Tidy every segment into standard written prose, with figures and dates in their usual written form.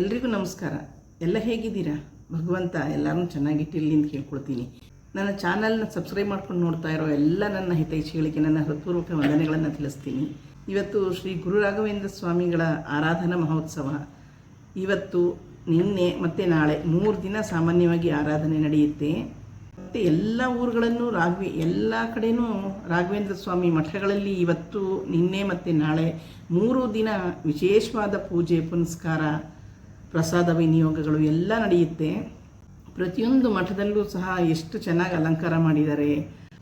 ಎಲ್ರಿಗೂ ನಮಸ್ಕಾರ. ಎಲ್ಲ ಹೇಗಿದ್ದೀರಾ? ಭಗವಂತ ಎಲ್ಲರೂ ಚೆನ್ನಾಗಿಟ್ಟಿರಲಿ ಅಂತ ಕೇಳ್ಕೊಳ್ತೀನಿ. ನನ್ನ ಚಾನಲ್ನ ಸಬ್ಸ್ಕ್ರೈಬ್ ಮಾಡ್ಕೊಂಡು ನೋಡ್ತಾ ಇರೋ ಎಲ್ಲ ನನ್ನ ಹಿತೈಷಿಗಳಿಗೆ ನನ್ನ ಹೃತ್ಪೂರ್ವಕ ವಂದನೆಗಳನ್ನು ತಿಳಿಸ್ತೀನಿ. ಇವತ್ತು ಶ್ರೀ ಗುರು ರಾಘವೇಂದ್ರ ಸ್ವಾಮಿಗಳ ಆರಾಧನಾ ಮಹೋತ್ಸವ. ಇವತ್ತು, ನಿನ್ನೆ ಮತ್ತು ನಾಳೆ 3 ದಿನ ಸಾಮಾನ್ಯವಾಗಿ ಆರಾಧನೆ ನಡೆಯುತ್ತೆ. ಮತ್ತು ಎಲ್ಲ ಊರುಗಳನ್ನು ಎಲ್ಲ ಕಡೆಯೂ ರಾಘವೇಂದ್ರ ಸ್ವಾಮಿ ಮಠಗಳಲ್ಲಿ ಇವತ್ತು, ನಿನ್ನೆ ಮತ್ತು ನಾಳೆ 3 ದಿನ ವಿಶೇಷವಾದ ಪೂಜೆ ಪುನಸ್ಕಾರ, ಪ್ರಸಾದ ವಿನಿಯೋಗಗಳು ಎಲ್ಲ ನಡೆಯುತ್ತೆ. ಪ್ರತಿಯೊಂದು ಮಠದಲ್ಲೂ ಸಹ ಎಷ್ಟು ಚೆನ್ನಾಗಿ ಅಲಂಕಾರ ಮಾಡಿದ್ದಾರೆ.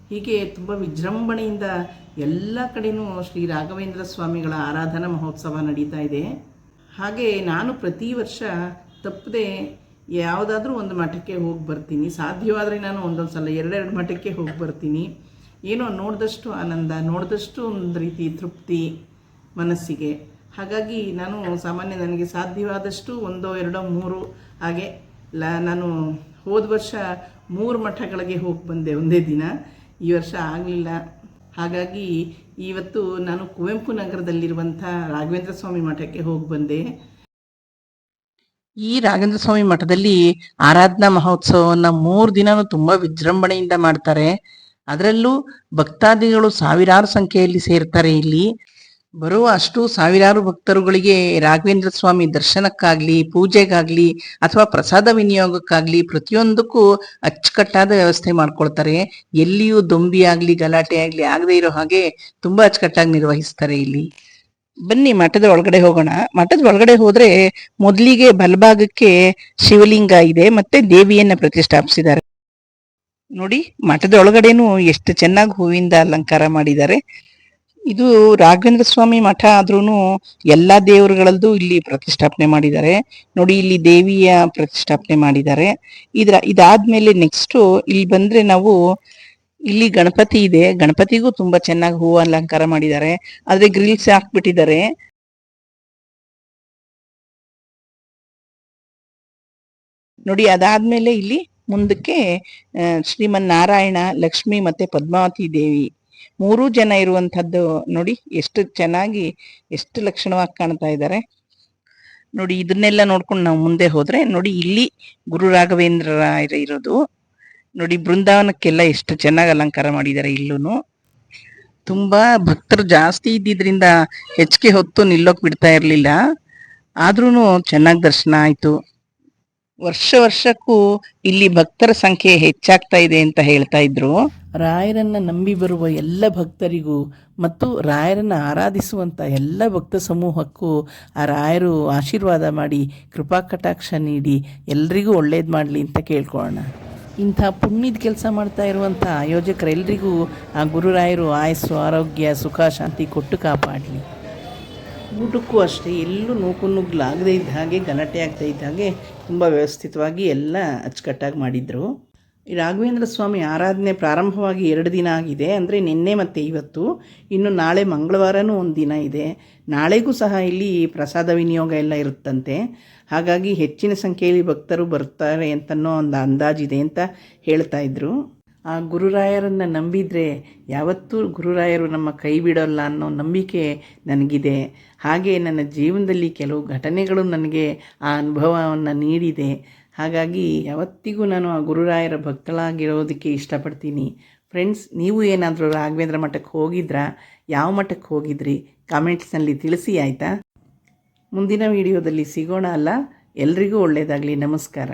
ಹೀಗೆ ತುಂಬ ವಿಜೃಂಭಣೆಯಿಂದ ಎಲ್ಲ ಕಡೆಯೂ ಶ್ರೀ ರಾಘವೇಂದ್ರ ಸ್ವಾಮಿಗಳ ಆರಾಧನಾ ಮಹೋತ್ಸವ ನಡೀತಾ ಇದೆ. ಹಾಗೆ ನಾನು ಪ್ರತಿ ವರ್ಷ ತಪ್ಪದೆ ಯಾವುದಾದ್ರೂ ಒಂದು ಮಠಕ್ಕೆ ಹೋಗಿ ಬರ್ತೀನಿ. ಸಾಧ್ಯವಾದರೆ ನಾನು ಒಂದೊಂದು ಸಲ 2 ಮಠಕ್ಕೆ ಹೋಗಿ ಬರ್ತೀನಿ. ಏನೋ ನೋಡಿದಷ್ಟು ಆನಂದ, ನೋಡಿದಷ್ಟು ಒಂದು ರೀತಿ ತೃಪ್ತಿ ಮನಸ್ಸಿಗೆ. ಹಾಗಾಗಿ ನಾನು ನನಗೆ ಸಾಧ್ಯವಾದಷ್ಟು 1, 2, 3 ಹಾಗೆ ನಾನು ಹೋದ ವರ್ಷ 3 ಮಠಗಳಿಗೆ ಹೋಗಿ ಬಂದೆ ಒಂದೇ ದಿನ. ಈ ವರ್ಷ ಆಗಲಿಲ್ಲ. ಹಾಗಾಗಿ ಇವತ್ತು ನಾನು ಕುವೆಂಪು ನಗರದಲ್ಲಿರುವಂಥ ರಾಘವೇಂದ್ರ ಸ್ವಾಮಿ ಮಠಕ್ಕೆ ಹೋಗಿ ಬಂದೆ. ಈ ರಾಘವೇಂದ್ರ ಸ್ವಾಮಿ ಮಠದಲ್ಲಿ ಆರಾಧನಾ ಮಹೋತ್ಸವವನ್ನು 3 ದಿನವೂ ತುಂಬ ವಿಜೃಂಭಣೆಯಿಂದ ಮಾಡ್ತಾರೆ. ಅದರಲ್ಲೂ ಭಕ್ತಾದಿಗಳು ಸಾವಿರಾರು ಸಂಖ್ಯೆಯಲ್ಲಿ ಸೇರ್ತಾರೆ. ಇಲ್ಲಿ ಬರುವ ಅಷ್ಟು ಸಾವಿರಾರು ಭಕ್ತರುಗಳಿಗೆ ರಾಘವೇಂದ್ರ ಸ್ವಾಮಿ ದರ್ಶನಕ್ಕಾಗ್ಲಿ, ಪೂಜೆಗಾಗ್ಲಿ ಅಥವಾ ಪ್ರಸಾದ ವಿನಿಯೋಗಕ್ಕಾಗ್ಲಿ ಪ್ರತಿಯೊಂದಕ್ಕೂ ಅಚ್ಚುಕಟ್ಟಾದ ವ್ಯವಸ್ಥೆ ಮಾಡ್ಕೊಳ್ತಾರೆ. ಎಲ್ಲಿಯೂ ದೊಂಬಿ ಆಗಲಿ ಗಲಾಟೆ ಆಗಲಿ ಆಗದೆ ಇರೋ ಹಾಗೆ ತುಂಬ ಅಚ್ಚುಕಟ್ಟಾಗಿ ನಿರ್ವಹಿಸ್ತಾರೆ. ಇಲ್ಲಿ ಬನ್ನಿ ಮಠದ ಒಳಗಡೆ ಹೋಗೋಣ. ಮಠದ ಒಳಗಡೆ ಹೋದ್ರೆ ಮೊದಲಿಗೆ ಬಲಭಾಗಕ್ಕೆ ಶಿವಲಿಂಗ ಇದೆ, ಮತ್ತೆ ದೇವಿಯನ್ನ ಪ್ರತಿಷ್ಠಾಪಿಸಿದ್ದಾರೆ. ನೋಡಿ, ಮಠದ ಒಳಗಡೆನೂ ಎಷ್ಟು ಚೆನ್ನಾಗಿ ಹೂವಿಂದ ಅಲಂಕಾರ ಮಾಡಿದ್ದಾರೆ. ಇದು ರಾಘವೇಂದ್ರ ಸ್ವಾಮಿ ಮಠ ಆದ್ರೂ ಎಲ್ಲಾ ದೇವರುಗಳದ್ದು ಇಲ್ಲಿ ಪ್ರತಿಷ್ಠಾಪನೆ ಮಾಡಿದ್ದಾರೆ. ನೋಡಿ, ಇಲ್ಲಿ ದೇವಿಯ ಪ್ರತಿಷ್ಠಾಪನೆ ಮಾಡಿದ್ದಾರೆ. ಇದಾದ್ಮೇಲೆ ನೆಕ್ಸ್ಟ್ ಇಲ್ಲಿ ಬಂದ್ರೆ ನಾವು ಇಲ್ಲಿ ಗಣಪತಿ ಇದೆ. ಗಣಪತಿಗೂ ತುಂಬಾ ಚೆನ್ನಾಗಿ ಹೂವು ಅಲಂಕಾರ ಮಾಡಿದ್ದಾರೆ. ಆದ್ರೆ ಗ್ರಿಲ್ಸ್ ಹಾಕ್ಬಿಟ್ಟಿದ್ದಾರೆ. ನೋಡಿ, ಅದಾದ್ಮೇಲೆ ಇಲ್ಲಿ ಮುಂದಕ್ಕೆ ಶ್ರೀಮನ್ನಾರಾಯಣ, ಲಕ್ಷ್ಮಿ ಮತ್ತೆ ಪದ್ಮಾವತಿ ದೇವಿ 3 ಜನ ಇರುವಂತಹದ್ದು. ನೋಡಿ ಎಷ್ಟು ಚೆನ್ನಾಗಿ, ಎಷ್ಟು ಲಕ್ಷಣವಾಗಿ ಕಾಣ್ತಾ ಇದ್ದಾರೆ. ನೋಡಿ, ಇದನ್ನೆಲ್ಲ ನೋಡ್ಕೊಂಡು ನಾವು ಮುಂದೆ ಹೋದ್ರೆ ನೋಡಿ, ಇಲ್ಲಿ ಗುರು ರಾಘವೇಂದ್ರ ರಾಯರು ಇರೋದು. ನೋಡಿ, ಬೃಂದಾವನಕ್ಕೆಲ್ಲ ಎಷ್ಟು ಚೆನ್ನಾಗಿ ಅಲಂಕಾರ ಮಾಡಿದ್ದಾರೆ. ಇಲ್ಲೂ ತುಂಬಾ ಭಕ್ತರು ಜಾಸ್ತಿ ಇದ್ದಿದ್ರಿಂದ ಹೆಚ್ಚಿಗೆ ಹೊತ್ತು ನಿಲ್ಲೋಕ್ ಬಿಡ್ತಾ ಇರ್ಲಿಲ್ಲ. ಆದ್ರೂ ಚೆನ್ನಾಗಿ ದರ್ಶನ ಆಯ್ತು. ವರ್ಷಕ್ಕೂ ಇಲ್ಲಿ ಭಕ್ತರ ಸಂಖ್ಯೆ ಹೆಚ್ಚಾಗ್ತಾ ಇದೆ ಅಂತ ಹೇಳ್ತಾ ಇದ್ರು. ರಾಯರನ್ನ ನಂಬಿ ಬರುವ ಎಲ್ಲ ಭಕ್ತರಿಗೂ ಮತ್ತು ರಾಯರನ್ನ ಆರಾಧಿಸುವಂತ ಎಲ್ಲ ಭಕ್ತ ಸಮೂಹಕ್ಕೂ ಆ ರಾಯರು ಆಶೀರ್ವಾದ ಮಾಡಿ, ಕೃಪಾ ಕಟಾಕ್ಷ ನೀಡಿ ಎಲ್ರಿಗೂ ಒಳ್ಳೇದು ಮಾಡಲಿ ಅಂತ ಕೇಳ್ಕೊಳ್ಳೋಣ. ಇಂಥ ಪುಣ್ಯದ ಕೆಲಸ ಮಾಡ್ತಾ ಇರುವಂಥ ಆಯೋಜಕರೆಲ್ಲರಿಗೂ ಆ ಗುರುರಾಯರು ಆಯಸ್ಸು, ಆರೋಗ್ಯ, ಸುಖ, ಶಾಂತಿ ಕೊಟ್ಟು ಕಾಪಾಡಲಿ. ಊಟಕ್ಕೂ ಅಷ್ಟೇ, ಎಲ್ಲೂ ನೂಕುನುಗ್ಲಾಗದೇ ಇದ್ದ ಹಾಗೆ, ಗಲಾಟೆ ಆಗ್ತಾ ಇದ್ದ ಹಾಗೆ ತುಂಬ ವ್ಯವಸ್ಥಿತವಾಗಿ ಎಲ್ಲ ಅಚ್ಚುಕಟ್ಟಾಗಿ ಮಾಡಿದರು. ಈ ರಾಘವೇಂದ್ರ ಸ್ವಾಮಿ ಆರಾಧನೆ ಪ್ರಾರಂಭವಾಗಿ 2 ದಿನ ಆಗಿದೆ. ಅಂದರೆ ನಿನ್ನೆ ಮತ್ತು ಇವತ್ತು. ಇನ್ನು ನಾಳೆ ಮಂಗಳವಾರನೂ 1 ದಿನ ಇದೆ. ನಾಳೆಗೂ ಸಹ ಇಲ್ಲಿ ಪ್ರಸಾದ ವಿನಿಯೋಗ ಎಲ್ಲ ಇರುತ್ತಂತೆ. ಹಾಗಾಗಿ ಹೆಚ್ಚಿನ ಸಂಖ್ಯೆಯಲ್ಲಿ ಭಕ್ತರು ಬರ್ತಾರೆ ಅಂತನೋ ಒಂದು ಅಂದಾಜಿದೆ ಅಂತ ಹೇಳ್ತಾ ಇದ್ರು. ಆ ಗುರುರಾಯರನ್ನು ನಂಬಿದರೆ ಯಾವತ್ತೂ ಗುರುರಾಯರು ನಮ್ಮ ಕೈ ಬಿಡೋಲ್ಲ ಅನ್ನೋ ನಂಬಿಕೆ ನನಗಿದೆ. ಹಾಗೆ ನನ್ನ ಜೀವನದಲ್ಲಿ ಕೆಲವು ಘಟನೆಗಳು ನನಗೆ ಆ ಅನುಭವವನ್ನು ನೀಡಿದೆ. ಹಾಗಾಗಿ ಯಾವತ್ತಿಗೂ ನಾನು ಆ ಗುರುರಾಯರ ಭಕ್ತಳಾಗಿರೋದಕ್ಕೆ ಇಷ್ಟಪಡ್ತೀನಿ. ಫ್ರೆಂಡ್ಸ್, ನೀವು ಏನಾದರೂ ರಾಘವೇಂದ್ರ ಮಠಕ್ಕೆ ಹೋಗಿದ್ರಾ? ಯಾವ ಮಠಕ್ಕೆ ಹೋಗಿದ್ರಿ? ಕಾಮೆಂಟ್ಸ್ನಲ್ಲಿ ತಿಳಿಸಿ, ಆಯಿತಾ? ಮುಂದಿನ ವಿಡಿಯೋದಲ್ಲಿ ಸಿಗೋಣ ಅಲ್ಲ? ಎಲ್ರಿಗೂ ಒಳ್ಳೆಯದಾಗಲಿ. ನಮಸ್ಕಾರ.